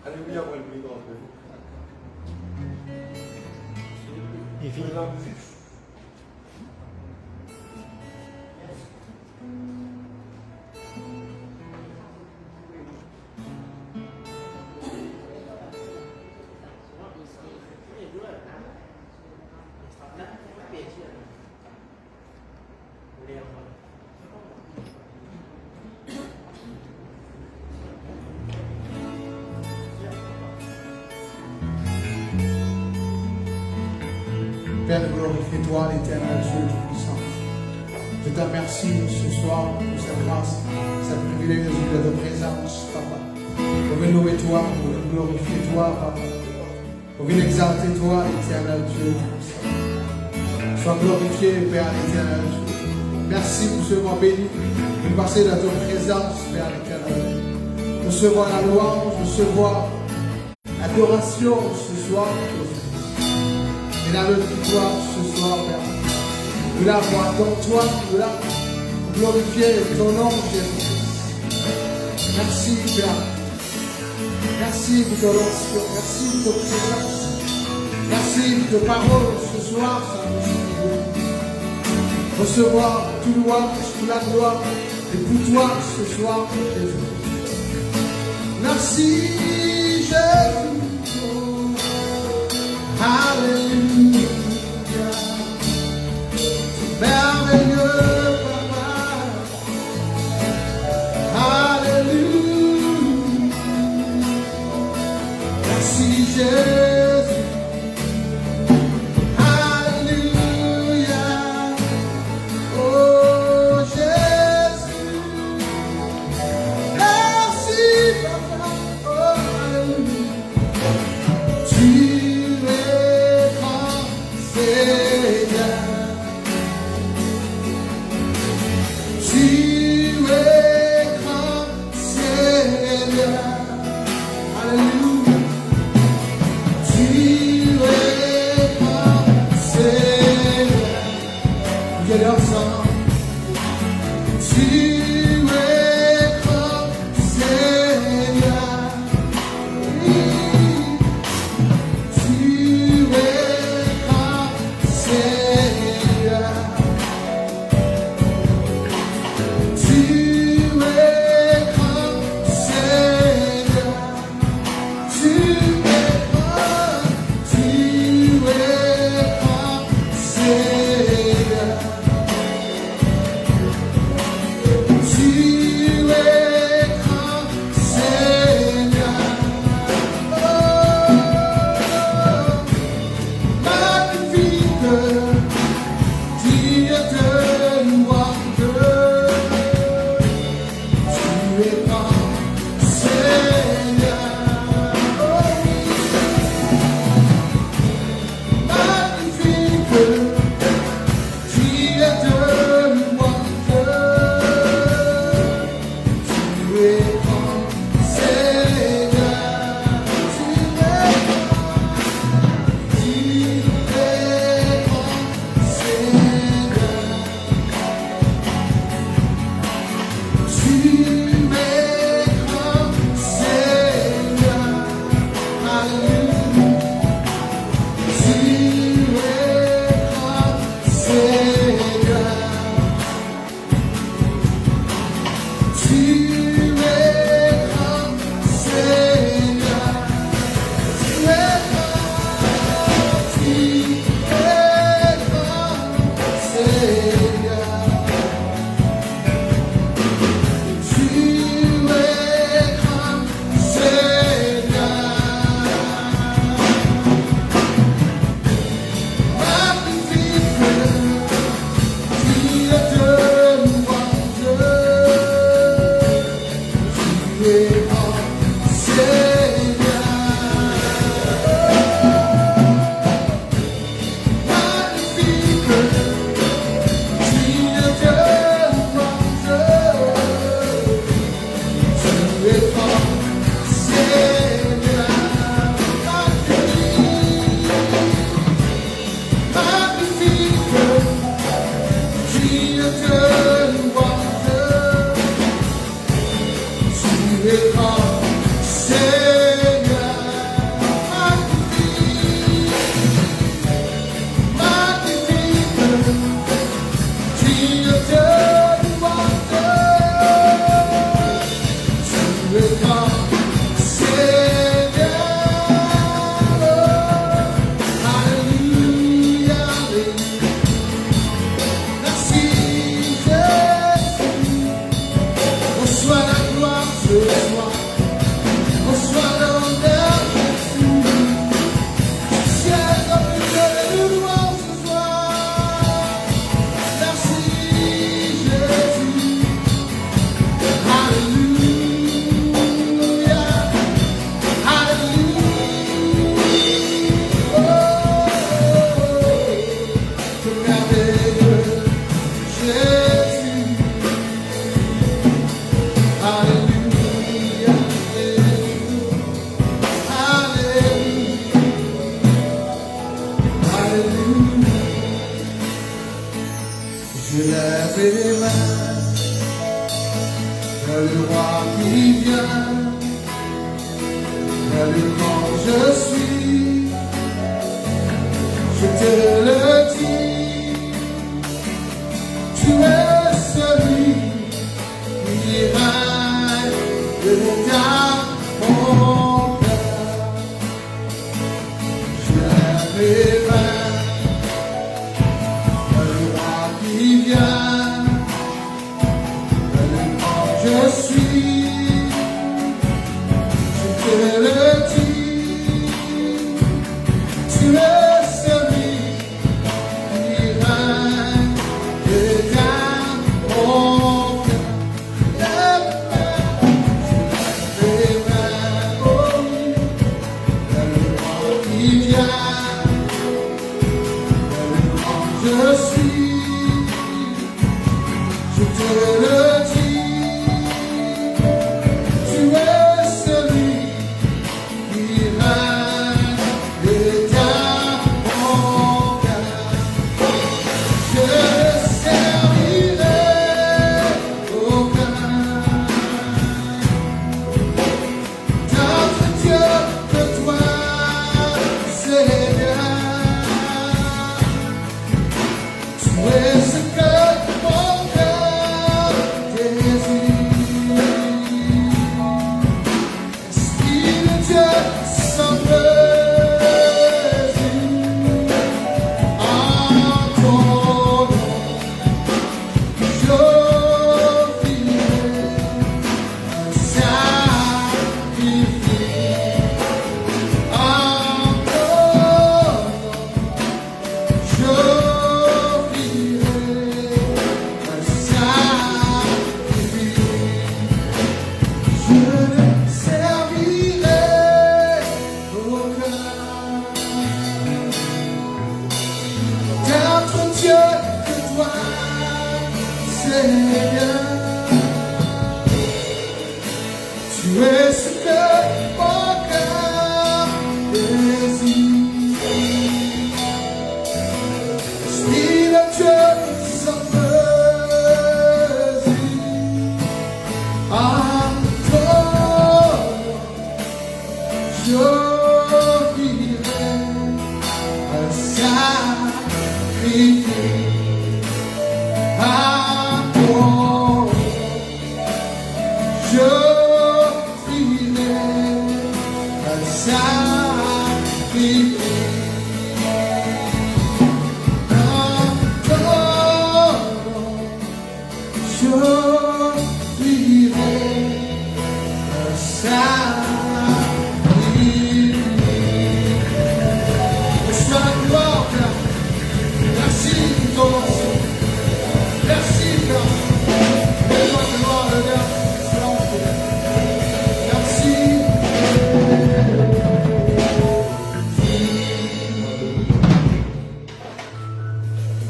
Alléluia, pour le pays d'entre Et vive. Père, glorifie-toi, l'éternel Dieu Tout-Puissant. Je te remercie ce soir pour cette grâce, cette privilège de ta présence, Papa. Pour venir louer toi, pour venir glorifier toi, Papa. Pour venir exalter toi, l'éternel Dieu Tout-Puissant. Sois glorifié, Père l'éternel Dieu. Merci pour ce moment béni, de passer dans ta présence, Père l'éternel. Recevoir la louange, recevoir l'adoration ce soir. Et la victoire ce soir, Père. Nous l'avons dans toi, nous l'avons glorifié ton nom, Jésus. Merci, Père. Merci pour ton onction, merci pour ton présence. Merci pour tes paroles ce soir, ça nous suffit. Recevoir tout louange, toute la gloire, et pour toi ce soir, Jésus. Merci, Jésus. Alléluia, merveilleux Papa. Alléluia, merci Jésus. Alléluia, oh Jésus. Merci Papa, oh Alléluia. Je lève les mains vers le roi qui vient, vers le grand je suis, je te le dis, tu es celui qui règne dans mon cœur. Je lève les mains qui vient, je suis, je te le dis, tu es celui qui règne dans mon cœur. Les mains, oh oui, le roi qui vient, je suis. Je te le dis, tu es celui qui règne dans mon cœur. Je le servirai au cœur. D'autre Dieu que toi, Seigneur, tu es ce que tu es ce que mon cœur désire. Esprit de Dieu sans mesure, à toi j'offrirai un sacrifice. À toi j'offrirai un sacrifice. À toi j'offrirai un sacrifice. Reçois la gloire, merci pour ton nom. Merci, Père. Fais-moi gloire, le Père. Merci.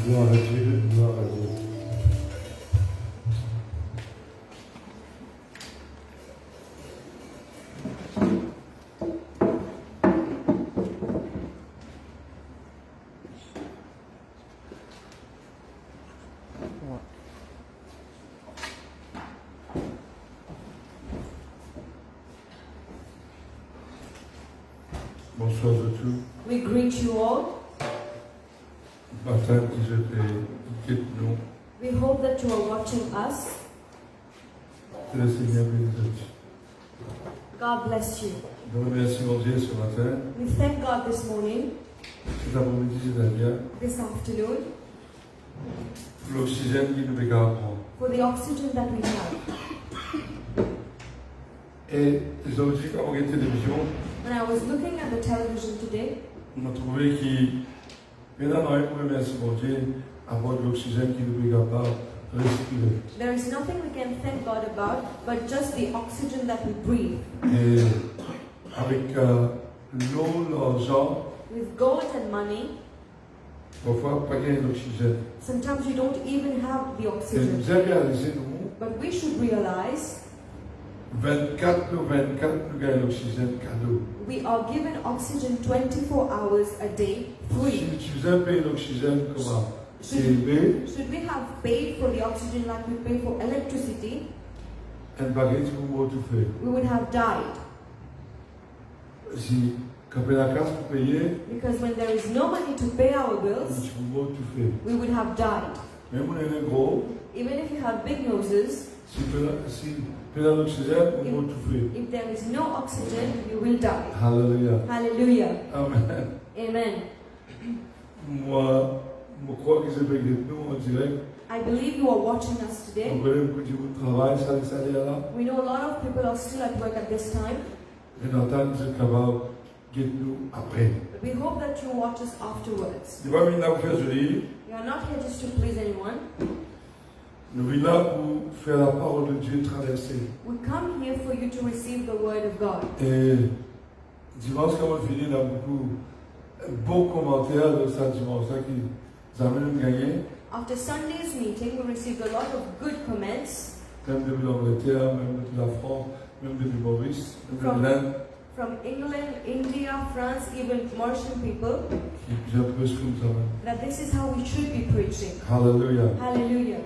Gloire à Dieu, gloire à Dieu. Bonsoir à tous. We greet you all. Matin, je fais nous. We hope that you are watching us. Que le Seigneur bénisse. God bless you. Je remercie mon Dieu ce matin. We thank God this morning, Cet après-midi, c'est-à-dire this afternoon, pour l'oxygène qui nous regarde. for the oxygen that we have. Et aujourd'hui, quand on regarde la télévision, When I was looking at the television today, on a trouvé qu'il maintenant, on peut remercier mon Dieu avoir de l'oxygène qui nous regarde respirer. there is nothing we can thank God about but just the oxygen that we breathe. Et avec l'eau, l'argent, With gold and money, parfois pas gagner d'oxygène. sometimes you don't even have the Et oxygen. nous avons réalisé, nous, But we should realize 24 sur 24, nous gagnons l'oxygène cadeau. we are given oxygen 24 hours a day, free. Si tu faisais payer l'oxygène comment c'est élevé, Should we have paid for the oxygen like we pay for electricity, un baguette pour moi tout fait. we would have died. Si quand on a la casse pour payer, Because when there is no money to pay our bills, tu peux moi tout fait. we would have died. Même on est gros, Even if you have big noses, si tu as l'oxygène, on peut tout fait. if there is no oxygen, you will die. Alléluia. Hallelujah. Amen. Amen. Moi, je crois que c'est avec nous en direct. I believe you are watching us On today. connaît beaucoup de travail, ça est là. We know a lot of people are still at work at this time. Et d'entendre ce capable de nous après. But we hope that you watch us afterwards. Je ne vais pas venir vous faire joli. We are not here just to please anyone. Nous venons là pour faire la parole de Dieu traverser. We come here for you to receive the word of God. Et dimanche, quand on finit, il y a beaucoup de beaux commentaires de ça dimanche qui nous amènent à gagner. After Sunday's meeting, we received a lot of good comments Même depuis l'Angleterre, même depuis la France, même depuis Maurice, même de l'Inde, from England, India, France, even Martian people, qui j'ai un peu ce que nous amène. that this is how we should be preaching. Alléluia. Hallelujah.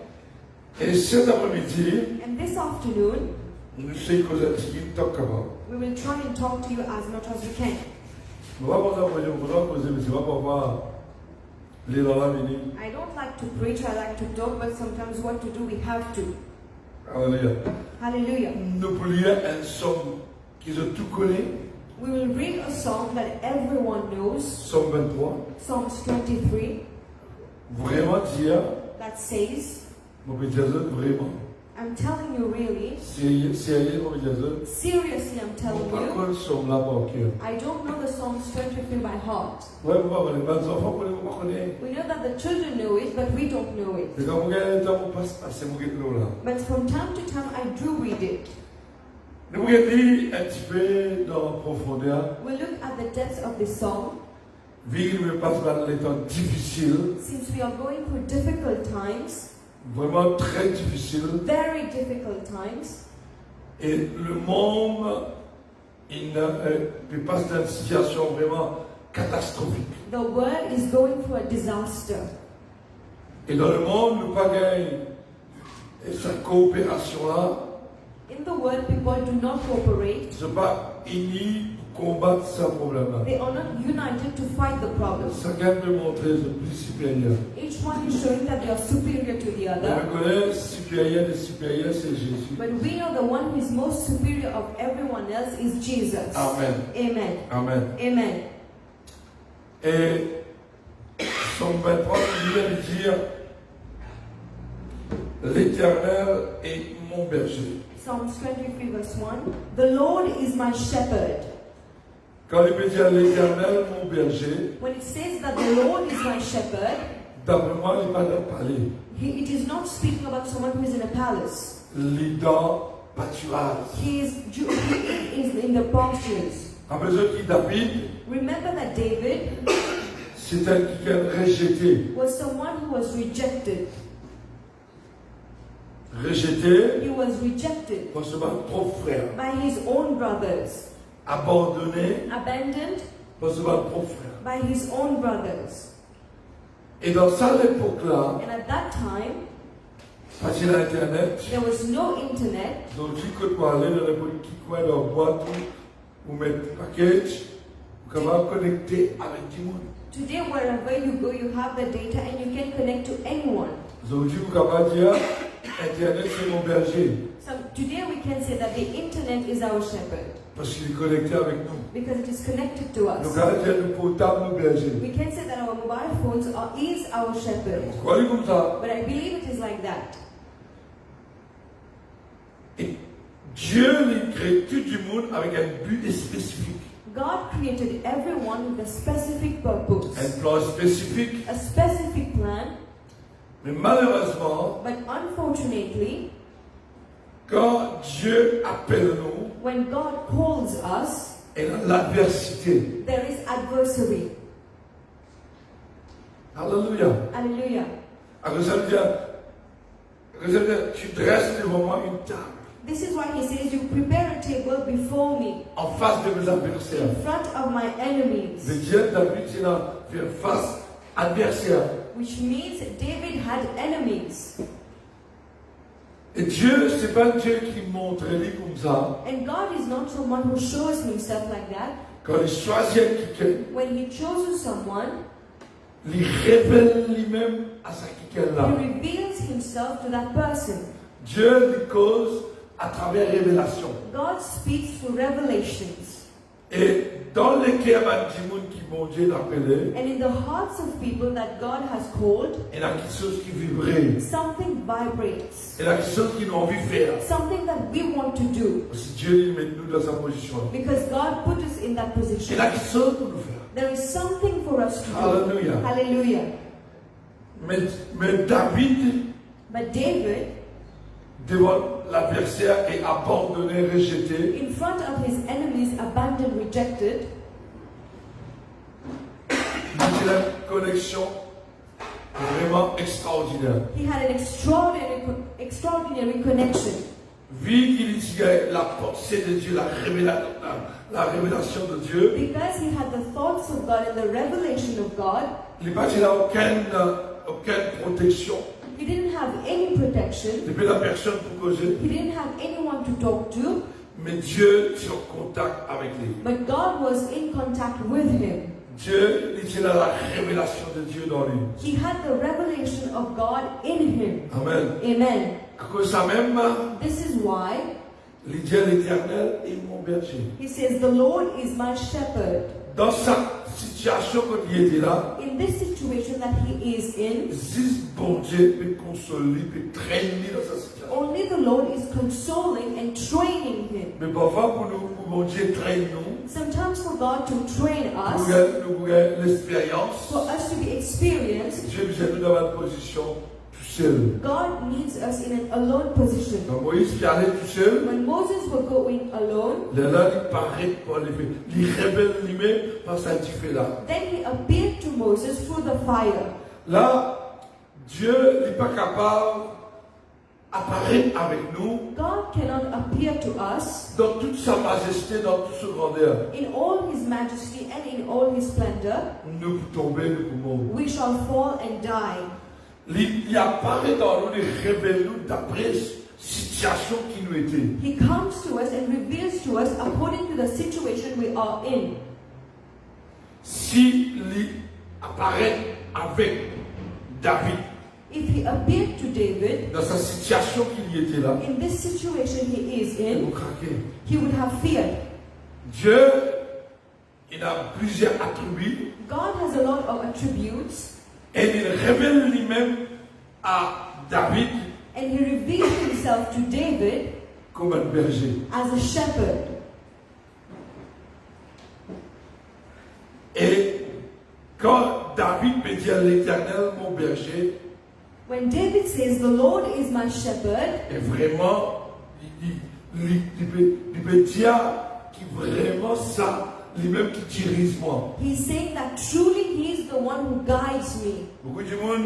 Et cet après-midi, And this afternoon, nous savons que vous êtes qui talk about. we will try and talk to you as much as we can. Nous ne poser, mais tu vas pas voir les dans la minute. I don't like to preach, I like to talk, but sometimes what to do, we have to. Alléluia. Hallelujah. Nous pouvons lire un somme qu'ils ont tout connu, We will read a song that everyone knows, somme 23. Psalms 23, Vraiment dire, that says, mon petit Jésus, vraiment. I'm telling you really, Sérieux, mon petit Jésus. seriously I'm telling Par you, contre, somme là par cœur. I don't know the Psalms 23 by heart. Ouais, vous ne pas les enfants, vous ne connaissez We know that the children know it, but we don't know it. pas. Quand vous regardez le temps, vous passez, c'est mon guide là. But from time to time, I do read it. Nous regardons un petit peu dans la profondeur. We look at the depths of this song. Vu qu'il me passe par les temps difficiles, Since we are going through difficult times, vraiment très difficiles, very difficult times, et le monde, il passe dans une situation vraiment catastrophique. the world is going through a disaster. Et dans le monde, nous pas gagner cette coopération-là, In the world, people do not cooperate. ne sont pas unis pour combattre ce problème-là. They are not united to fight the problem. Chacun peut montrer le plus supérieur. Each one is showing that they are superior to the On other. reconnaît supérieur des supérieurs, c'est Jésus. But we know the one who is most superior of everyone else is Jesus. Amen. Amen. Amen. Amen. Et Somme 23, il vient de dire l'Éternel est mon berger. Psalms 23 verse 1. The Lord is my shepherd. Quand il peut dire l'Éternel mon berger, When it says that the Lord is my shepherd, d'après moi, il va dans palais. it is not speaking about someone who is in a palace. Les dans pâturage. He is in the pastures. En besoin qui David, Remember that David c'était quelqu'un rejeté. was someone who was rejected. Rejeté He was rejected par son propre frère. by his own brothers, Abandonné abandoned par son propre frère. by his own brothers. Et dans cette époque-là, And at that time, parce qu'il y a Internet, there was no internet. donc tu peux aller dans n'importe qui coin de la boîte ou mettre package, ou comment connecter avec tout le monde. Today, wherever you go, you have the data and you can connect to anyone. Donc tu peux dire, Internet c'est mon berger. So today we can say that the internet is our shepherd. Parce qu'il est connecté avec nous. because it is connected to Nous us. allons dire le portable, nous berger. We can say that our mobile phones is our shepherd. On croit comme ça. But I believe it is like that. Et Dieu il crée tout du monde avec un but spécifique. God created everyone with a specific purpose, Un plan spécifique. a specific plan, Mais malheureusement, but unfortunately, quand Dieu appelle nous, when God calls us, et dans l'adversité. there is adversary. Alléluia. Hallelujah. Alors ça veut dire, tu dresses devant moi une table This is why he says, you prepare a table before me, en face de mes adversaires. in front of my enemies. Le Dieu David, c'est là, faire face adversaire. Which means David had enemies. Et Dieu, c'est pas un Dieu qui montre lui comme ça. And God is not someone who shows himself like that. Quand il choisit quelqu'un, When he chooses someone, il révèle lui-même à sa quelqu'un-là. he reveals himself to that person. Dieu lui cause à travers révélation. God speaks through revelations. Et dans les cœurs du monde qui m'ont Dieu l'appelé, And in the hearts of people that God has called, il y a quelque chose qui vibrait. something vibrates. Il y a quelque chose qu'ils ont envie de faire. Something that we want to do. Parce que Dieu met nous dans sa position. Because God put us in that Il position. y a quelque chose pour nous faire. There is something for us to do. Hallelujah. Hallelujah. Mais David, But David, devant l'adversaire, est abandonné, rejeté. in front of his enemies, abandoned, rejected, Il a une connexion vraiment extraordinaire. he had an extraordinary connection. Vu qu'il utilisait la pensée de Dieu, la révélation de Dieu, Because he had the thoughts of God and the revelation of God, il n'a aucune protection. he didn't have any protection. Il n'y avait personne pour causer. He didn't have anyone to talk to, Mais Dieu est en contact avec lui. but God was in contact with him. Dieu, il a la révélation de Dieu dans lui. He had the revelation of God in him. Amen. Amen. À cause de ça même, This is why il dit l'Éternel est mon berger. he says, the Lord is my shepherd. Dans sa situation quand il était là, In this situation that he is in, juste bon Dieu peut consoler, peut traîner dans sa situation. only the Lord is consoling and training him. Mais parfois, pour bon Dieu traîne nous, Sometimes for God to train pour us, nous l'expérience, for us to be experienced, Dieu nous a mis dans une position tout seul. God needs us in an alone position. Quand Moïse qui allait tout seul, When Moses was going alone, là, il paraît pour lever. Il révèle lui-même par sa fait là. then he appeared to Moses through the fire. Là, Dieu n'est pas capable d'apparaître avec nous God cannot appear to us dans toute sa majesté, dans toute sa grandeur. in all his majesty and in all his splendor. Nous pouvons tomber, nous pouvons mourir. We shall fall and die. Il apparaît dans nous, il révèle nous d'après la situation qui nous était. He comes to us and reveals to us according to the situation we are in. Si il apparaît avec David If he appeared to David dans sa situation qu'il y était là, in this situation he is il in, nous craquait. he would have feared. Dieu, il a plusieurs attributs God has a lot of attributes, et il révèle lui-même à David and he revealed himself to David comme un berger. as a shepherd. Et quand David peut dire l'Éternel mon berger, When David says, the Lord is my shepherd, et vraiment, il peut dire que vraiment ça, lui-même qui dirige moi. he's saying that truly he is the one who guides me. Beaucoup de monde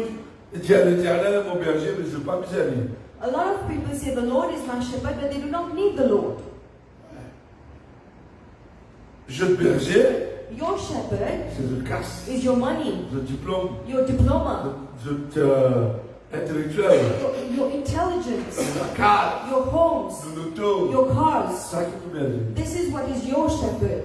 dit à l'Éternel mon berger, mais je ne veux pas besoin de lui. A lot of people say the Lord is my shepherd, but they do not need the Lord. Je berger, Your shepherd c'est le casse, is your money, le diplôme, your diploma, intellectuel, your intelligence, la carte, your homes, l'auto, your cars. ça qui peut berger. This is what is your shepherd.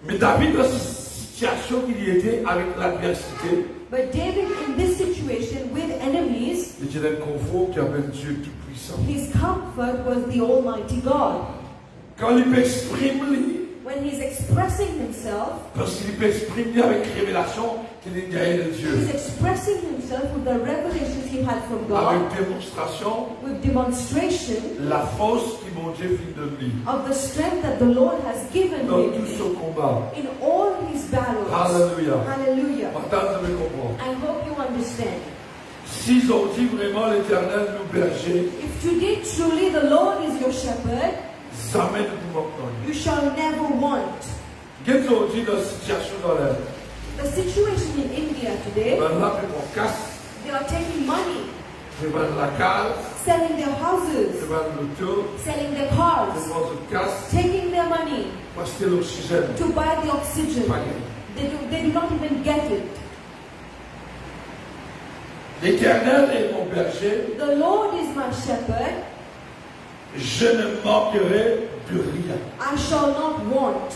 Mais David, dans cette situation qu'il y était avec l'adversité, But David, in this situation with enemies, il était un confort qui appelle Dieu Tout-Puissant. his comfort was the Almighty God. Quand il peut exprimer, When he's expressing himself, parce qu'il peut exprimer avec révélation qu'il est derrière de Dieu, he's expressing himself with the revelations he had from God, avec démonstration, with demonstration la force qui mon Dieu fit de lui of the strength that the Lord has given dans him tout ce combat. in all his battles. Alléluia. Hallelujah. Maintenant, je me comprends. I hope you understand. Si ont dit vraiment l'Éternel nous berger, If today truly the Lord is your shepherd, jamais ne nous manquons. you shall never want. Qu'est-ce qu'on dit dans la situation dans la The situation in India today, ben là, on casse, they are taking money, je vais la case, selling their je houses, vais l'auto, selling their je cars, vais le casse, taking their money parce que l'oxygène, to buy the oxygen. pas gagné. They do not even get it. L'Éternel est mon berger, The Lord is my shepherd, je ne manquerai de rien. I shall not want.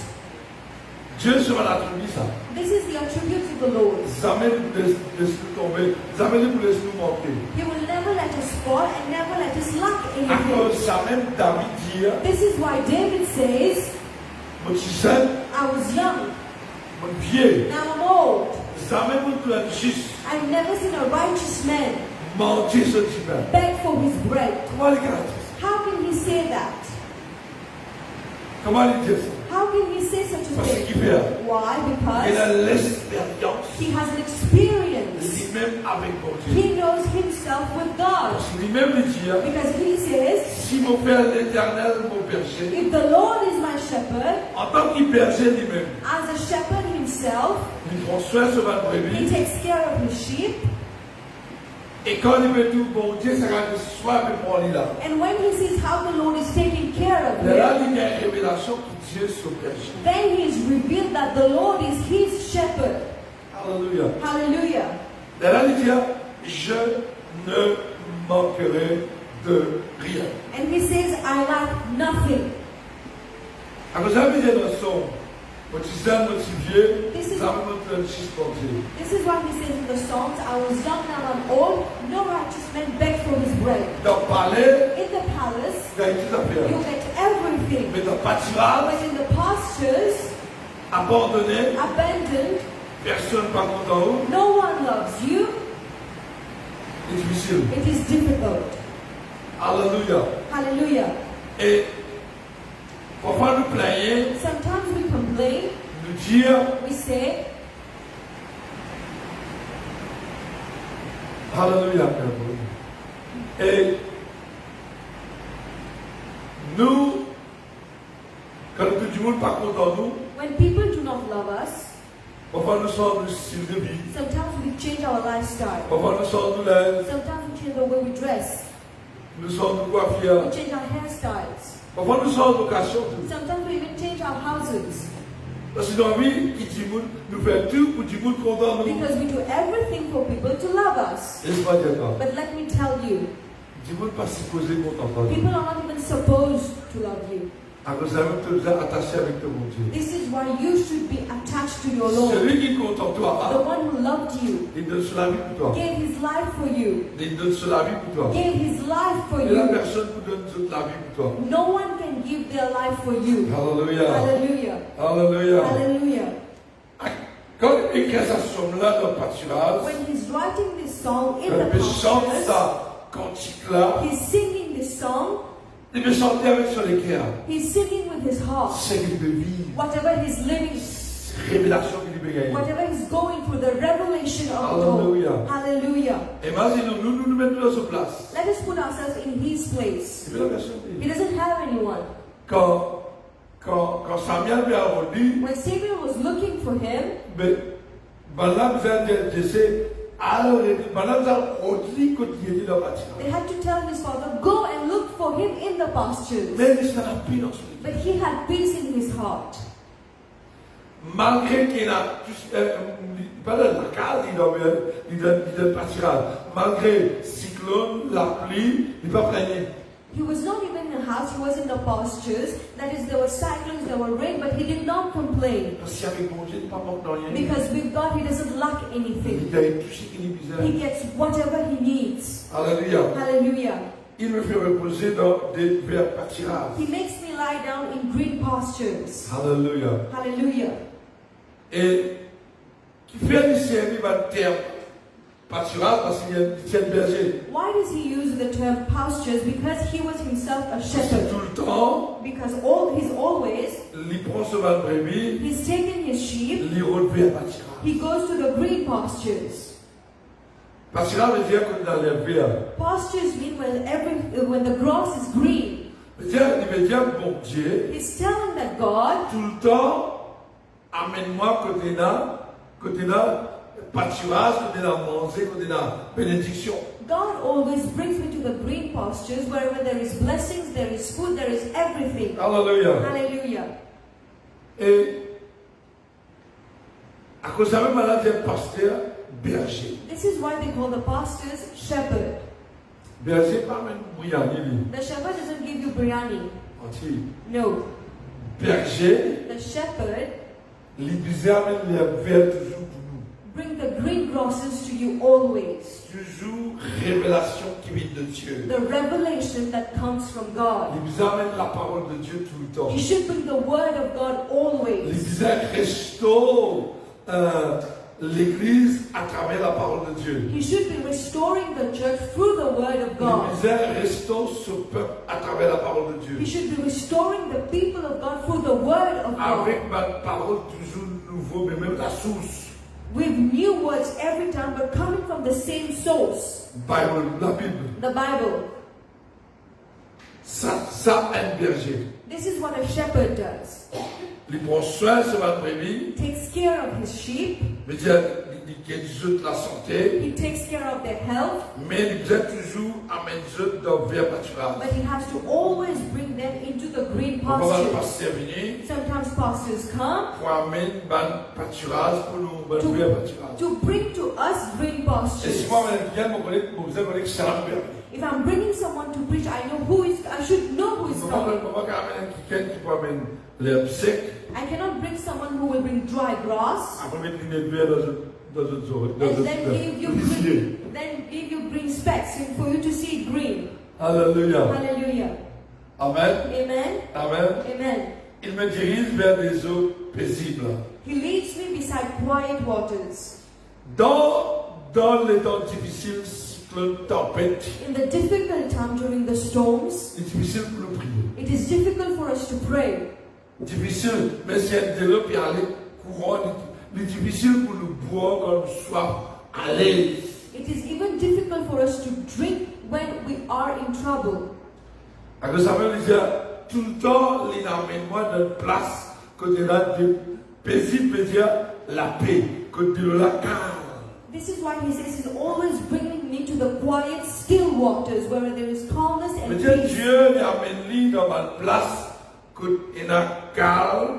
Dieu sera l'attribut ça. This is the attribute of the Lord. Jamais ne nous laisse nous tomber, jamais ne nous laisse nous manquer. He will never let us fall and never let us lack À anything. cause ça même David dit, This is why David says, mon oxygène, I was young, mon pied, now I'm old. jamais mon clan juste I've never seen a righteous man mentir ce type. beg for his bread. Comment il dit ça? How can he say that? Comment il dit ça? How can he say such a Parce thing? qu'il fait. Why? Il Because a l'expérience he has an experience. lui-même avec mon Dieu. He knows himself with God. Parce que lui-même il dit, Because he says, si mon Père l'Éternel, mon berger, if the Lord is my shepherd, en tant que berger lui-même, as a shepherd himself, il prend soin sur ma he brebis. takes care of his sheep. Et quand il veut tout, bon Dieu, ça va être soit avec moi là. And when he sees how the Lord is taking care of Là, him, il y a une révélation que Dieu est son berger. then he is revealed that the Lord is his shepherd. Alléluia. Hallelujah. Là, il dit, je ne manquerai de rien. And he says, I lack nothing. Alors, vous avez dit dans son motivation, motivé, This is- ça va me suspendre. This is why he says in the Psalms, I was young, now I'm old, no righteous man begged for his bread. Dans le palais, In the palace, il y a tout à you faire. get everything. Mais dans le pâturage, But in the pastures, abandonné, abandoned, personne ne va content, no one loves you, c'est difficile. it is difficult. Alléluia. Hallelujah. Et parfois nous plaignons, Sometimes we complain, nous dire, we say, Alléluia. Et nous, quand tout le monde n'est pas content de nous, when people do not love us, parfois nous sommes le style de vie, sometimes we change our lifestyle. parfois nous sommes l'aise, Sometimes we change the way we dress. nous sommes We coiffures, change our hairstyles. parfois nous sommes vocation. Sometimes we even change our houses. Parce que dans la vie, nous fait tout pour que tout le monde content de nous. Because we do everything for people to love us. Et c'est pas dire ça. But let me tell you, Tout le monde pas supposé content de nous. people are not even supposed to love you. Alors, vous avez te attaché avec ton Dieu. This is why you should be attached to your Lord. Celui qui est content de The toi, one who loved you, il donne sur la vie pour toi. gave his life for you, Il donne sur la vie pour toi. gave his life for Et la you. personne qui donne toute la vie pour toi. No one can give their life for you. Alléluia. Hallelujah. Alléluia. Hallelujah. Quand il écrit cette somme-là dans le pâturage, When he's writing this song in quand the il chante pastures, ça cantique-là, he's singing this song, il peut chanter avec son équerre. he's singing with his heart. C'est qu'il peut vivre. Whatever he's living, Révélation qu'il peut gagner. whatever he's going through, the revelation of the Hallelujah. Lord. Hallelujah. Imaginons, nous mettons dans sa place. Let us put ourselves in his place. C'est bien la personne. He doesn't have anyone. Quand Samuel vient à Rodi, When Samuel was looking for him, mais Balaam vient de dire, alors Balaam vient à Rodi quand il était dans le bâtiment. they had to tell his father, go and look for him in the pastures. Mais il s'en a pris dans son But he had peace in his heart. malgré qu'il a pas de la case, il donne pâturage. Malgré cyclone, la pluie, il ne peut pas plaigner. He was not even in a house, he was in the pastures. That is, there were cyclones, there were rain, but he did not complain. Parce qu'avec mon Dieu, il ne manque de rien. Because with God, he doesn't lack anything. Il a tout ce qu'il a besoin. He gets whatever he needs. Alléluia. Hallelujah. Il me fait reposer dans des verts pâturages. He makes me lie down in green pastures. Alléluia. Hallelujah. Et qui fait discerner ma terre pâturage parce qu'il y a un berger. Why does he use the term pastures? Because he was himself a Parce que shepherd. tout le temps, Because he's always, il prend ce mal brebis, he's taking his sheep, il revient à pâturage. he goes to the green pastures. Pâturage veut dire que dans les verts. Pastures mean when the grass is green. Il veut dire, bon Dieu, He's telling that God, tout le temps, amène-moi côté là, pâturage, côté là, manger, côté là, bénédiction. God always brings me to the green pastures wherever there is blessings, there is food, there is everything. Alléluia. Hallelujah. Et à cause de ça, même là, il y a un pasteur berger. This is why they call the pastors shepherd. Berger, pas même bouillani, The shepherd doesn't give you biryani. entier. No. Berger, The shepherd les bizarres, les verts toujours pour nous. bring the green grasses to you always. Toujours révélation qui vient de Dieu. The revelation that comes from Les God. bizarres amènent la parole de Dieu tout le temps. You should bring the word of God Les always. bizarres restaurent l'église à travers la parole de Dieu. He should be restoring the church through the word of Les God. bizarres restaurent ce peuple à travers la parole de He Dieu. should be restoring the people of God through the word of God. Avec ma parole toujours nouveau, mais même la source. With new words every time, but coming from the same source. Bible, la Bible. The Bible. Ça un berger. This is what a shepherd does. Il prend soin de ma brebis, He takes care of his sheep. mais il aide la santé, He takes care of their health. mais il doit toujours amener dans vers pâturage. But he has to always bring them into the green On va voir le pastures. pasteur venir Sometimes pastors come pour amener un pâturage pour nous, un vers pâturage. to bring to us green Et si pastures. moi, vous avez que c'est la berger. If I'm bringing someone to preach, I should know who is On va coming. amener quelqu'un qui peut amener l'herbe sec, I cannot bring someone who will bring dry grass après mettre une verre dans une oreille, dans and une then give you green specks for you to see it green. Alléluia. Hallelujah. Amen. Amen. Amen. Amen. Il me dirige vers des eaux paisibles. He leads me beside quiet waters. Dans les temps difficiles, cyclones, tempêtes, In the difficult time during the storms, c'est difficile pour nous prier. it is difficult for us to pray. Difficile, mais si elle développe et aller courant, c'est difficile pour nous boire quand nous sommes à l'aise. It is even difficult for us to drink when we are in trouble. Alors ça veut dire tout le temps, il amène-moi dans une place côté là de paisible, veut dire la paix, côté de la calme. This is why he says he's always bringing me to the quiet, still waters where there is calmness Veut and dire peace. Dieu l'amène dans une place côté de la calme,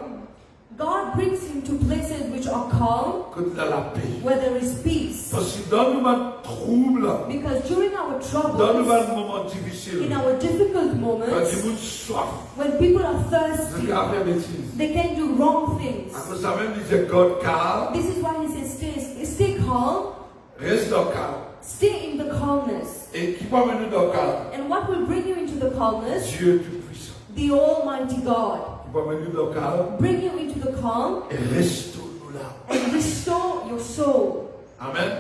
God brings him to places which are calm, côté de la paix. where there is peace. Parce que dans nos troubles, Because during our dans nos troubles, moments difficiles, in our difficult quand moments, ils ont soif, when people are ils thirsty, ont fait bêtises. they can do wrong things. À cause de ça même, il disait, God calme, This is why he says, stay calm, reste dans le calme. stay in the calmness. Et qui va mener dans le calme? And what will bring you into the calmness? Dieu Tout-Puissant. The Almighty God. Qui va mener dans le calme Bring you into the calm et restaure-nous là. and restore your soul. Amen.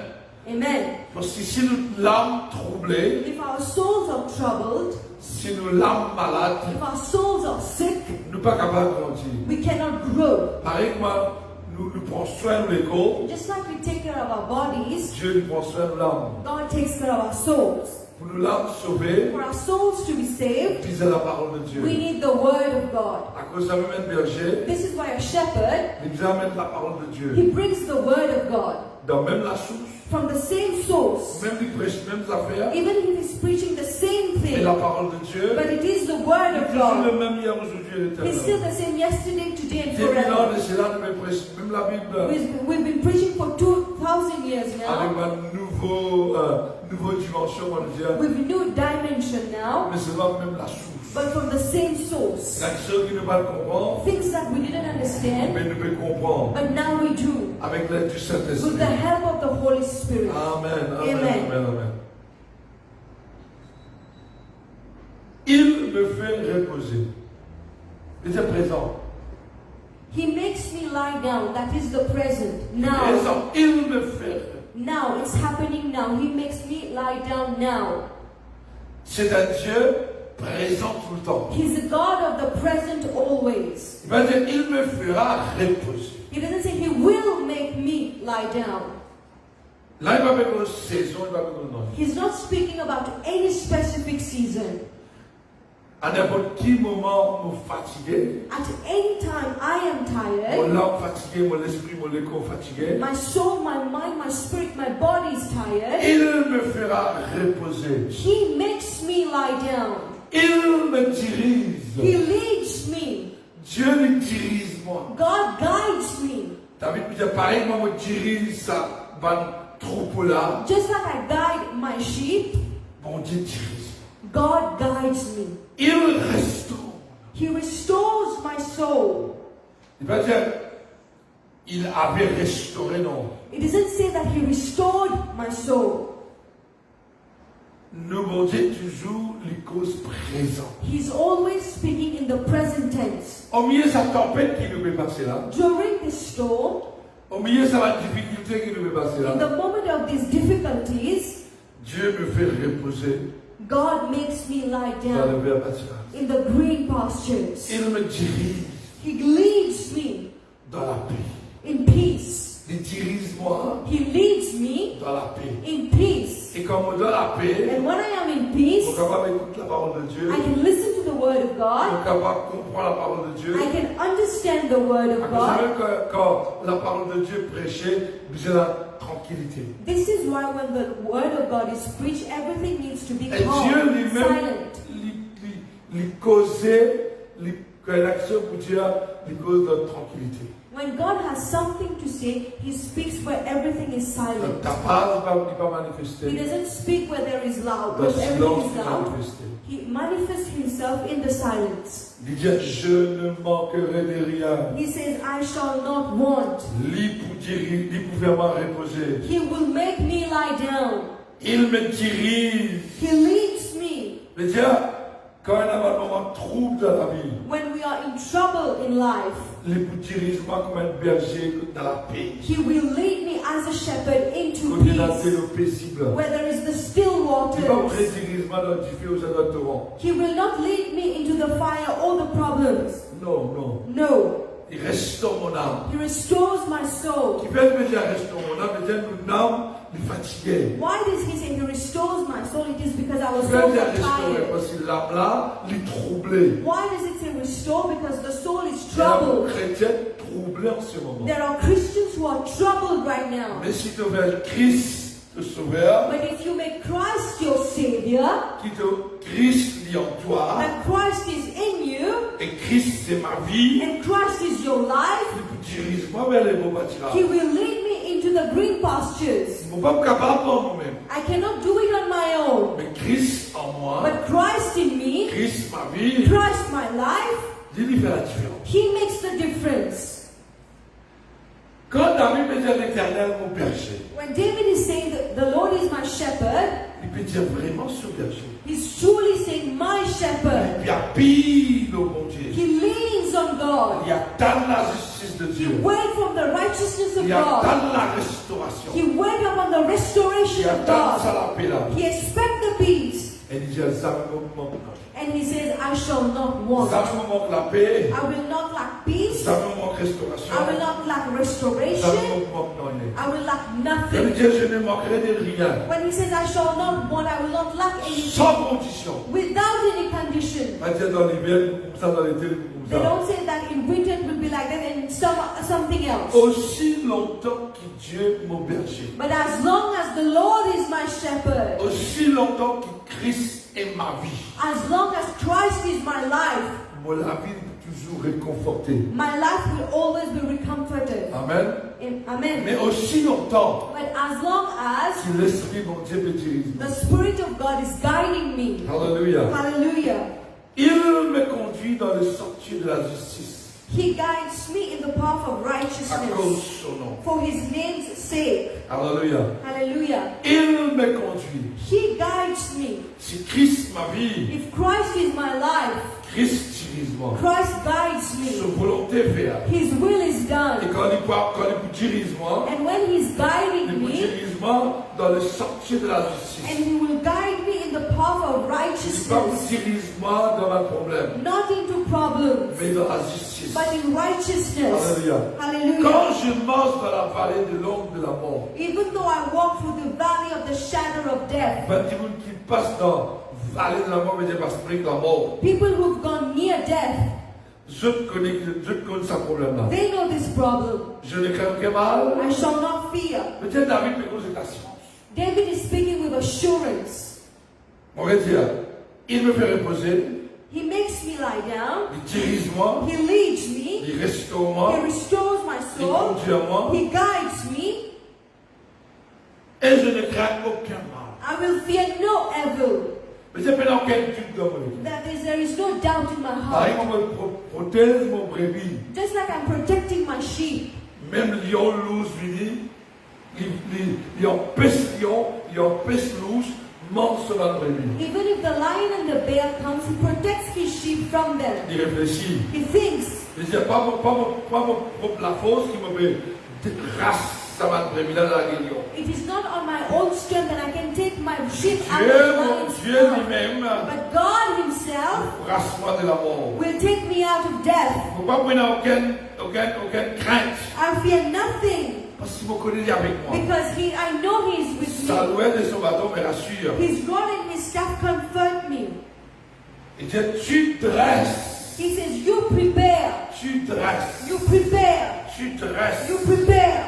Amen. Parce que si nous l'âme troublée, If our souls are troubled, si nous l'âme malade, if our souls are sick, nous ne sommes pas capables de grandir. we cannot grow. Pareil que moi, nous prenons soin de l'écho, Just like we take care of our bodies, Dieu nous prend soin de l'âme. God takes care of our souls. Pour nous l'âme sauver, For our souls to be saved, disait la parole de Dieu. we need the Word of God. À cause de ça même un berger, This is why a shepherd, il nous amène la parole de Dieu. he brings the Word of God. dans même la source, from the same source, même il prêche les mêmes affaires, even if he's preaching the same et thing, la parole de Dieu, but it is the word il est of toujours le God. même hier, aujourd'hui et He's still l'éternel. the same yesterday, today, and Des mille ans forever. de cela, nous me prêchons, même la Bible, We've been preaching for 2,000 years avec now, ma nouvelle dimension, on va dire, with new dimension now, mais c'est pas même la source. but from the same source. La chose qui ne va pas comprendre, Things that we didn't understand, mais nous pouvons comprendre but now we do, avec l'aide du with Saint-Esprit. the help of the Holy Spirit. Amen, amen, Amen. amen, amen. Il me fait reposer. Il est présent. He makes me lie down. That is the present. Now, Présent. Il me fait. now, it's happening now. He makes me lie down now. C'est un Dieu présent tout le temps. He's a God of the present always. Il va dire, il me fera reposer. He doesn't say he will make me lie down. Là, il va mettre une saison, il va mettre un nom. He's not speaking about any specific season. À n'importe quel moment, me fatigué, At any time I am mon tired, âme fatiguée, mon esprit, mon écho fatigué, my soul, my mind, my spirit, my body is tired. il me fera reposer. He makes me lie down. Il me dirige. He leads me. Dieu me dirige moi. God guides me. David me dit, pareil, moi, me dirige ça, ban troupeau là. Just like I guide my sheep, Bon Dieu dirige. God guides me. Il restaure. He restores my soul. Il va dire, il avait restauré, non. It doesn't say that He restored my soul. Le bon Dieu toujours les causes présentes. He's always speaking in the present tense. Au milieu de sa tempête qui nous fait passer là, During this storm, au milieu de sa difficulté qui nous fait passer in là, the moment of these difficulties, Dieu me fait reposer God makes me lie dans le down verre pâturage. in the green pastures. Il me dirige He leads me dans la paix. in peace. Il dirige moi He leads me dans la paix. in peace. Et quand on est dans la paix, And when I am in on peace, est capable d'écouter la parole de Dieu, I can listen to the word of on God. est capable de comprendre la parole de Dieu. I can understand the word of Vous God. savez que quand la parole de Dieu est prêchée, j'ai la tranquillité. This is why when the word of God is preached, everything needs to be Et calm, Dieu lui-même silent. lui causait l'action pour dire les causes de tranquillité. When God has something to say, He speaks where everything is Donc silent. ta phrase n'est pas He manifestée, doesn't speak where there is loud, le because everything silence is est loud. manifesté. He manifests Himself in the silence. Il dit, je ne manquerai de rien. He says, I shall not want. Lui pour faire moi reposer. He will make me lie down. Il me dirige. He leads me. Mais Dieu, quand on a un moment trouble dans la vie, When we are in trouble in life, il me dirige moi comme un berger dans la paix. He will lead me as a shepherd into Quand il a peace, le paisible. where there is the still Il va me waters. rediriger moi dans du feu aux alentours. He will not lead me into the fire or the problems. Non, non. No. Il restaure mon âme. He restores my soul. Qui peut me dire restaure mon âme, mais dire mon âme est fatiguée. Why does He say He restores my soul? It is because I was Qui so peut dire restaurer tired. parce que l'âme là, il est troublée. Why does it say restore? Because the soul is Il y a un troubled. chrétien troublé en ce moment. There are Christians who are troubled right now. Mais si tu veux Christ, le sauveur, But if you make Christ your Savior, qui te Christ lit en toi, that Christ is in you, et Christ c'est ma vie, and Christ is your life, il dirige-moi vers les bons bâtiments. He will lead me into the green pastures. Je ne suis pas capable par moi-même. I cannot do it on my own. Mais Christ en moi, But Christ in me, Christ ma vie, Christ my life, il fait la différence. He makes the difference. Quand David me dit l'Éternel mon berger, When David is saying that the Lord is my shepherd, il peut dire vraiment ce berger. he's truly saying my shepherd. Il appuie le bon Dieu. He leans on God. Il attend la justice de He Dieu. wait from the righteousness of Il God. attend la restauration. He wait upon the restoration Il of attend ça God. la paix là. He expects the peace. Et il dit, ça me manque. And he says, I shall not want. Ça me manque la paix. I will not lack peace. Ça me manque restauration. I will not lack Ça restoration. me manque rien. I will lack Il nothing. dit, je ne manquerai de rien. When he says, I shall not want, I will not lack anything. Sans condition. Without any condition. On va dire dans l'hiver, comme ça, dans l'été, comme They ça. don't say that in winter it will be like back then and something else. Aussi longtemps que Dieu est mon berger, But as long as the Lord is my shepherd, aussi longtemps que Christ est ma vie, as long as Christ is my life, la vie est toujours réconfortée. my life will always be recomforted. Amen. Amen. Mais aussi longtemps But as long as que l'Esprit mon Dieu me dirige. the Spirit of God is guiding me, Alléluia. hallelujah, Il me conduit dans le sentier de la justice He guides me in the path of à cause de righteousness son nom. for His name's sake, Alléluia. hallelujah. Il me conduit. He guides me. Si Christ ma vie, If Christ is my life, Christ dirige moi. Christ guides Sa me. volonté fait. His will is Et done. quand il dirige moi, And when He's il guiding me me, dirige moi dans le sentier de la and justice. He will guide me in the path of Il ne righteousness, dirige moi dans un problème, not into problems, mais dans la justice. but in righteousness. Alléluia. Hallelujah. Quand je marche dans la vallée de l'ombre de la mort, Even though I walk through the valley of the shadow of death, ben, il y a des gens qui passent dans la vallée de la mort, mais ils passent avec la mort. people who've gone near death, Je connais ce problème-là. they know this problem. Je ne crains aucun mal. I shall not fear. Peut-être David me cause d'assurance. David is speaking with assurance. On va dire, il me fait reposer, He makes me lie down. il dirige moi, He leads me. il restaure moi, He restores my il soul. conduit moi, He guides me. et je ne crains aucun mal. I will fear no evil. Mais j'ai pas aucun doute dans mon vie. There is no doubt in my Pareil, heart. on me protège mon brebis. Just like I'm protecting my sheep. Même lion, loup, vini, il empêche lion, il empêche loup, mange sur la brebis. Even if the lion and the bear comes, he protects his sheep from them. Il réfléchit. He thinks, Il dit, pas la force qui me fait race ça va brebis là dans la guérison. it is not on my own strength that I can take my sheep out Dieu, of the mon lion's Dieu mouth. lui-même, But God Himself rasse-moi de la mort. will take me out of death. Il ne faut pas prendre aucune crainte. I fear nothing Parce qu'il me connaît avec moi. because I know He is with Sa me. louette de son bâton me rassure. His rod and His staff comfort me. Il dit, tu dresses, He says, you prepare, tu dresses, you prepare, tu dresses. you prepare.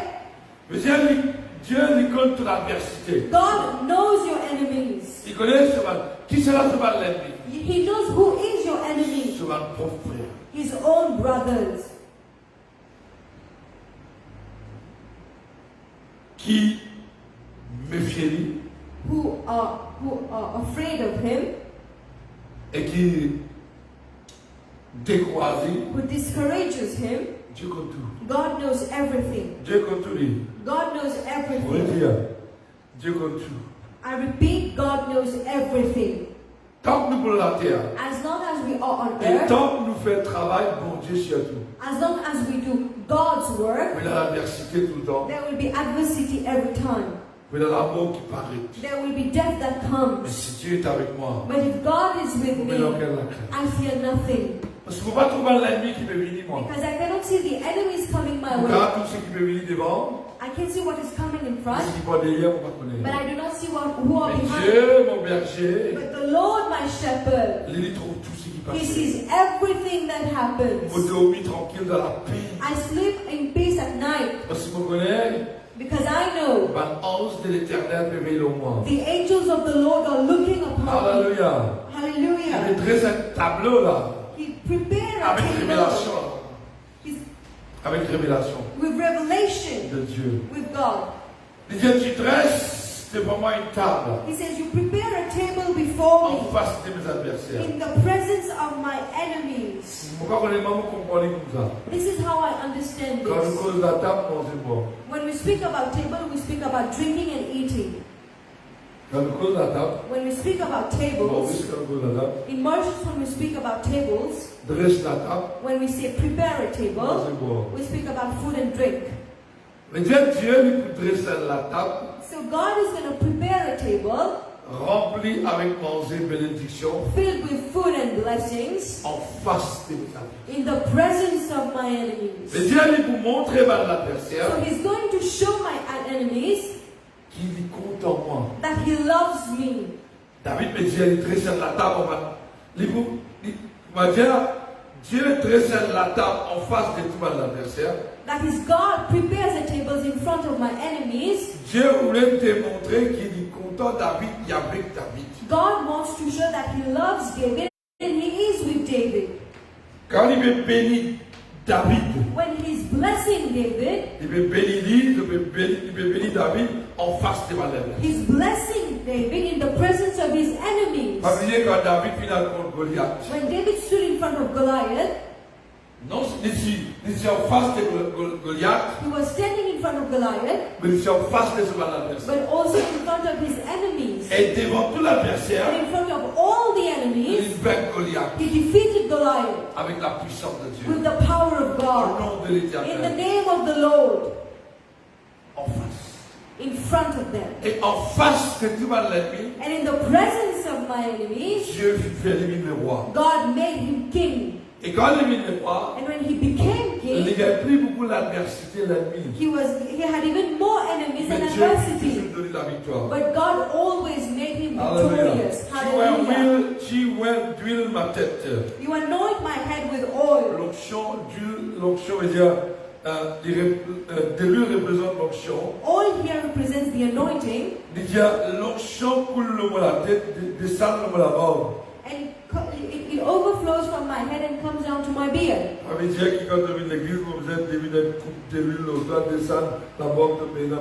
Mais Dieu lui connaît toute l'adversité. God knows your enemies. Il connaît ce mal. Qui sera ce mal l'ennemi? He knows who is your enemy. Ce mal propre frère. His own brothers. Qui méfie lui Who are afraid of Him, et qui décourage lui. who discourages Him. Dieu compte tout. God knows everything. Dieu compte tout lui. God knows On va everything. dire, Dieu compte tout. I repeat, God knows everything. Tant que nous pour la terre, As long as we are on et earth, tant que nous faisons travail, bon Dieu surtout. as long as we do God's work, Mais dans l'adversité tout le temps, there will be adversity every time. mais dans l'amour qui paraît. There will be death that Mais comes. si Dieu est avec moi, But if God is with mais dans me, quelle la crainte? I fear nothing. Parce qu'il ne faut pas trouver l'ennemi qui peut venir moi. Because I cannot see the enemies coming my On way. regarde tout ce qui peut venir devant, I can see what is coming in mais front, ce qui va derrière, on va but connaître. I do not see who are Mais behind. Dieu, mon berger, But the Lord, my shepherd, il trouve tout ce qui He passe. sees everything that Je happens. dormir tranquille dans la paix. I sleep in peace at night Parce que je connais, because I know ma ange de l'éternel me veille au moi. the angels of the Lord are looking upon me. Alléluia. Il Hallelujah. me dresse un tableau là, He prepared a avec table révélation. He's- Avec révélation with revelation de Dieu. with God. Il dit, tu dresses devant moi une table He says, you prepare a table before en me face de mes adversaires. in the presence of my enemies. Pourquoi on est maman comprendre comme ça? This is how I understand Quand nous this. cause la table, mangez-moi. When we speak about table, we speak about drinking and eating. Quand nous cause la table, When we speak about tables, Maurice, quand nous cause la table, in Moses, when we speak about tables, dresse la table, when we say prepare a table, mangez-moi. we speak about food and drink. Mais Dieu lui dresse la table, So God is going to prepare a table remplie avec manger bénédiction, filled with food and blessings en face de mes adversaires. in the presence of my enemies. Mais Dieu lui pour montrer à l'adversaire So He's going to show my enemies qu'il y compte en moi. that He loves me. David me dit, il dresse la table, il va dire, Dieu dresse la table en face de tout l'adversaire. That is, God prepares the tables in front of my enemies. Dieu voulait démontrer qu'il est content David, il est avec David. God wants to show that He loves David and He is with David. Quand il veut bénir David, When He's blessing David, il veut bénir lui, il veut bénir David en face de l'adversaire. He's blessing David in the presence of his enemies. Pas oublier quand David finit contre Goliath. When David stood in front of Goliath, Non, ici en face de Goliath, he was standing in front of Goliath, mais ici en face de son adversaire. but also in front of his enemies. Et devant tout l'adversaire, And in front of all the enemies, il bat Goliath he defeated Goliath avec la puissance de Dieu. with the power of Au God. nom de In the l'Éternel. name of the Lord, En face. in front of them. Et en face de tout l'ennemi, And in the presence of my enemies, Dieu fait éliminer le roi. God made him king. Et quand il élimine le roi, And when he became il king, n'y a plus beaucoup l'adversité, l'ennemi. he had even more enemies Mais and Dieu adversity. toujours donne la victoire. But God always made him Alléluia. victorious. Hallelujah. Tu huiles ma tête. You anoint my head with oil. L'onction veut dire, de l'huile représente l'onction. Oil here represents the anointing. Il dit, l'onction coule le la tête, descend le la barbe. And it overflows from my head and comes down to my beard. Ça veut dire que quand on vient à l'église, on vous êtes devenu une coupe de l'huile, on doit descendre la barbe de Bénin.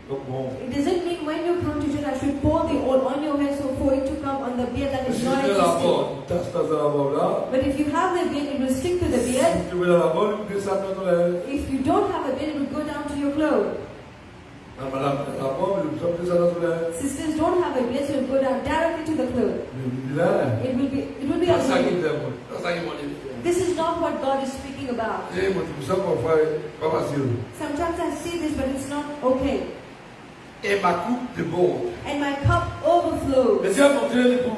Donc bon. It doesn't mean when you come to church I should pour the oil on your head so for it to come on the beard that is Si not tu mets la existing. barbe, tasse dans la barbe là. But if you have the beard, it will stick to the Si beard. tu mets la barbe, il descend dans la. If you don't have a beard, it will go down to your clothes. La barbe, il descend dans la. Sisters don't have a beard, so it will go down directly to the clothes. It will be C'est ça ugly. qui t'aime. C'est ça qui m'a dit. This is not what God is speaking about. Et moi, tout ça, mon frère, pas facile. Sometimes I see this, but it's not okay. Et ma coupe déborde. And my cup overflows. Mais Dieu a montré pour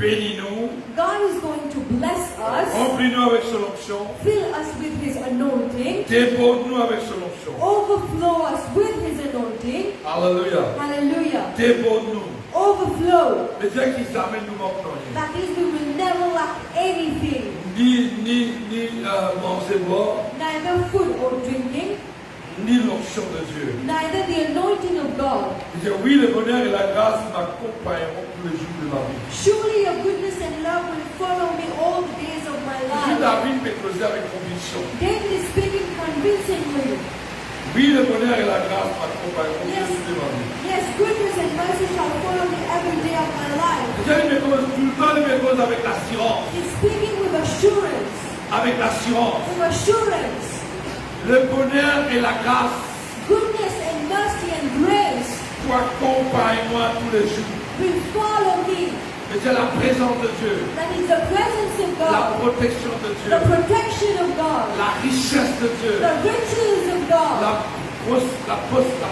bénis-nous, God is going to bless us, remplis-nous avec son onction, fill us with His anointing, déborde-nous avec son onction. overflow us with His anointing. Alléluia. Hallelujah. Déborde-nous. Overflow. Mais Dieu qui s'amène nous manquons rien. That is, we will never lack anything, Ni manger, boire, neither food or drinking, ni l'onction de Dieu. neither the anointing of God. Il dit oui, le bonheur et la grâce m'accompagneront tous les jours de ma vie. Surely your goodness and love will follow me all the days of my Si life. David peut causer avec conviction. David is speaking convincingly. Oui, le bonheur et la grâce m'accompagneront tous les jours de ma vie. Yes, goodness and mercy shall follow me every day of my life. Dieu il me cause tout le temps, il me cause avec l'assurance. He's speaking with assurance. Avec l'assurance. With assurance. Le bonheur et la grâce Goodness and mercy and grace t'accompagnent-moi tous les jours. will follow me. Et c'est la présence de Dieu, That is the presence of la God, protection de Dieu, the protection of God, la richesse de Dieu, the riches of God, la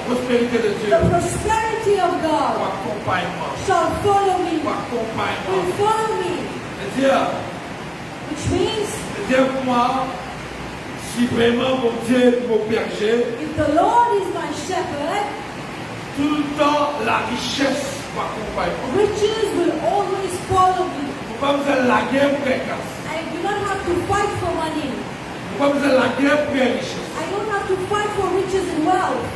prospérité de Dieu. the prosperity of God Accompagne-moi. shall follow me, Accompagne-moi. will follow me. Et Dieu, Which means, moi, si vraiment mon Dieu est mon berger, if the Lord is my shepherd, tout le temps la richesse m'accompagne. riches will always follow me. Faut pas me faire la guerre pour une casse. I do not have to fight for money. Faut pas me faire la guerre pour une richesse. I don't have to fight for riches and wealth.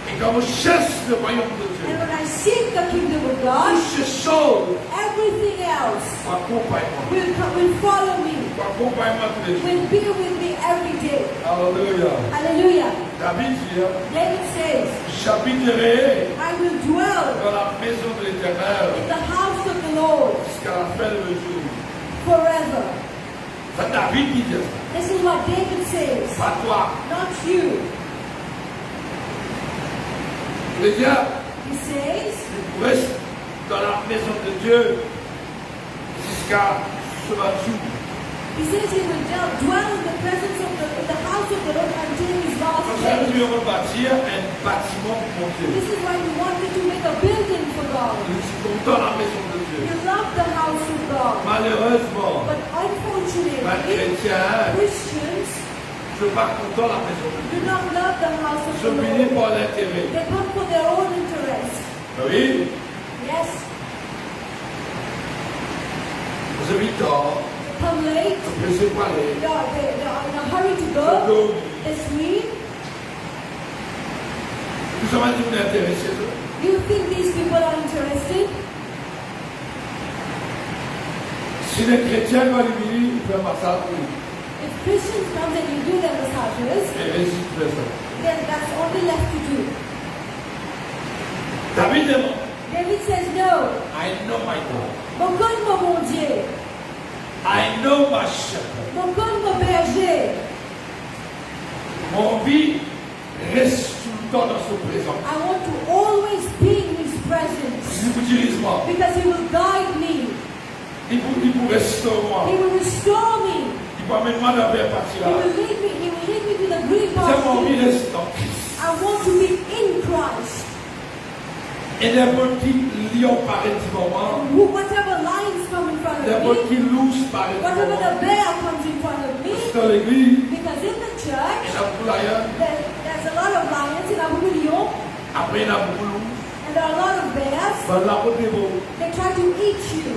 Et quand on cherche le royaume de Dieu, And when I seek the kingdom of God, toutes ces choses everything else m'accompagnent. will follow me, Accompagne-moi tous les jours. will be with me every day. Alléluia. Hallelujah. David dit, David says, j'habiterai I will dwell dans la maison de l'Éternel in the house of the Lord jusqu'à la fin de mes jours. forever. Ça, David dit ça. This is what David says, Pas toi. not you. Les gars, He says, reste dans la maison de Dieu jusqu'à ce jour. he says he will dwell in the presence of the house of the Lord until his last Comme ça, day. nous allons bâtir un bâtiment pour mon Dieu. This is why you want me to make a building for God. Je suis content dans la maison de Dieu. You love the house of God. Malheureusement, But unfortunately, ma chrétien, Christians je ne suis pas content dans la maison de Dieu. do not love the house of Je the finis Lord. par l'intérêt. They come for their own interest. Oui, Yes, je vis tard. come late, pressés pour aller. they're in a hurry to go, Donc, they sleep. nous sommes intéressés. Do you think these people are interested? Si les chrétiens vont venir, ils font un massage, oui. If Christians come and you do their massages, Et si tu fais ça. then that's all they left to do. David demande, David says, no. I know my God. Reconne-moi mon Dieu. I know my shepherd. Reconne mon berger. Mon vie reste tout le temps dans son présent. I want to always be in his presence. Il vous dirige-moi. Because he will guide me. Il vous restaure moi. He will restore me. Il vous amène-moi dans la partie He là. will lead me. He will lead me to the green C'est mon vie pasture. reste dans Christ. I want to be in Christ. Et n'importe qui lion par un petit moment, Whatever lions come in front of n'importe me, qui louche par un petit whatever the moment, bear comes in front of me, dans l'église, because in the church, il y en a beaucoup d'ailleurs, there's a lot of lions in Abu Dhabi, après il y en a beaucoup de louches, and there are a lot of bears. dans la route des beaux. They try to eat you.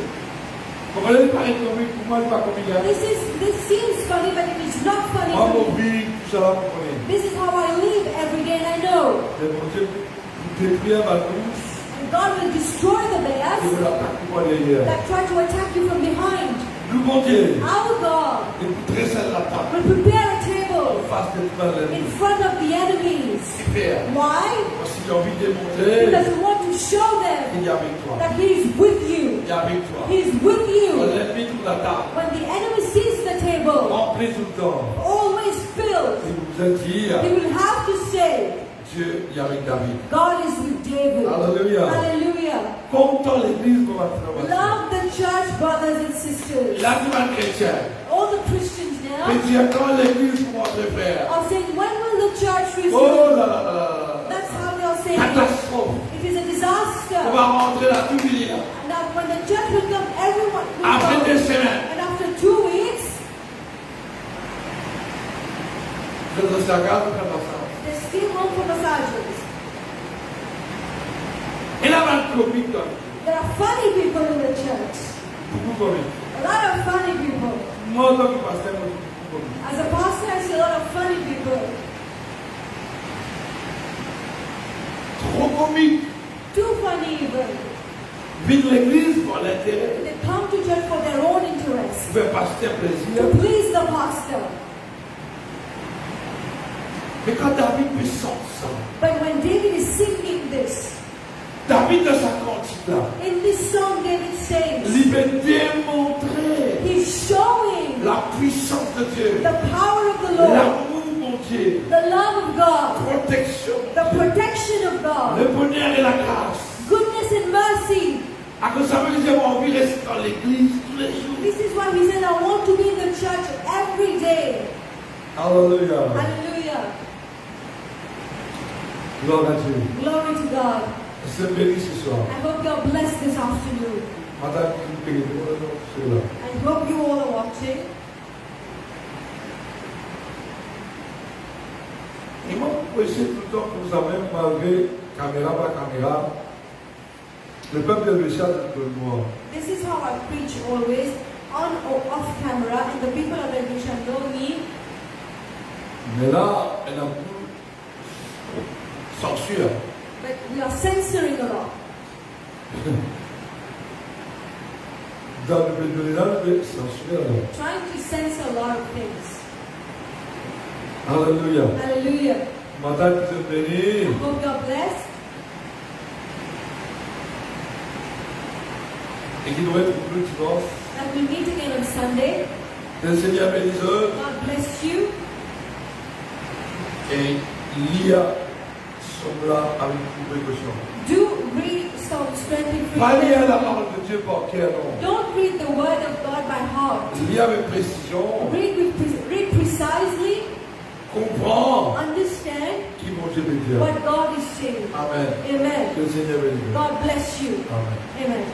Vous voyez, il paraît comique, pour moi, il n'est pas comique. This seems funny, but it is not funny Moi, to mon me. vie, tout ça, vous connaissez. This is how I live every day, and I know. Mais mon Dieu, vous détruisez ma louche, And God will destroy the et bears vous l'attaquez moi derrière. that try to attack you from behind. Nous, mon Dieu, Our God et vous dressez la table, will prepare a table face de tout mal in front of the enemies. Super. Why? Parce qu'il a envie de démontrer Because we want to show them qu'il est avec toi. that He is with you. Il est avec toi. He is with Quand you. l'ennemi trouve la table, When the enemy sees the table, rempli tout le temps, always filled, il vous a dit, he will have to say, Dieu est avec David. God is with David. Alléluia. Hallelujah. Content l'église comme un frère. Love the church, brothers and sisters. La demande chrétienne. All the Christians now Et dire quand l'église pour votre frère. are saying, when will the church receive? Oh là là là là. That's how they are saying it. Catastrophe. It is a On disaster. va rentrer là tout finir. Now, when the church will come, everyone will Après come. 2 semaines, And after 2 weeks, je te regarde comme ça. there's still room for massages. Et là, on va comique. There are funny people in the church. Beaucoup comique. A lot of funny people. Moi, en tant que pasteur, moi, beaucoup comique. As a pastor, I see a lot of funny people. Trop comique. Too funny even. Vive l'église pour l'intérêt. They come to church for their own interests. Faire pasteur plaisir. To please the pastor. Mais quand David peut sentir ça, But when David is singing this, David dans sa cantique là, in this song David says, il veut démontrer he's showing la puissance de Dieu, the power of the Lord, l'amour de Dieu, the love of God, protection, the protection of God, le bonheur et la grâce. goodness and mercy. À cause ça veut dire j'ai envie de rester dans l'église tous les jours. This is why he said, I want to be in the church every day. Alléluia. Hallelujah. Gloire à Dieu. Glory to God. Je te bénis ce soir. I hope you're blessed this afternoon. Madame, c'est là. I hope you all are watching. Et moi, pour essayer tout le temps que vous avez, malgré caméra par caméra, le peuple de Béchar de moi. This is how I preach always, on or off camera, and the people of Elvishan know me. Mais là, elle a beaucoup censure. But we are censoring a lot. Dans le pédonal, mais censure. Trying to censor a lot of things. Alléluia. Hallelujah. Madame, qui te I bénit. hope you're blessed. Et qui doit être plus dimanche. That we meet again on Sunday. Le Seigneur bénisse. God bless you. Et lia sont là avec beaucoup de précaution. Do read Psalms 23. Pas lire la parole de Dieu par cœur, non. Don't read the word of God by heart. Lis avec précision. Read precisely. Comprends Understand qui mon Dieu veut dire. what God is saying. Amen. Amen. Que le Seigneur bénisse. God bless you. Amen. Amen.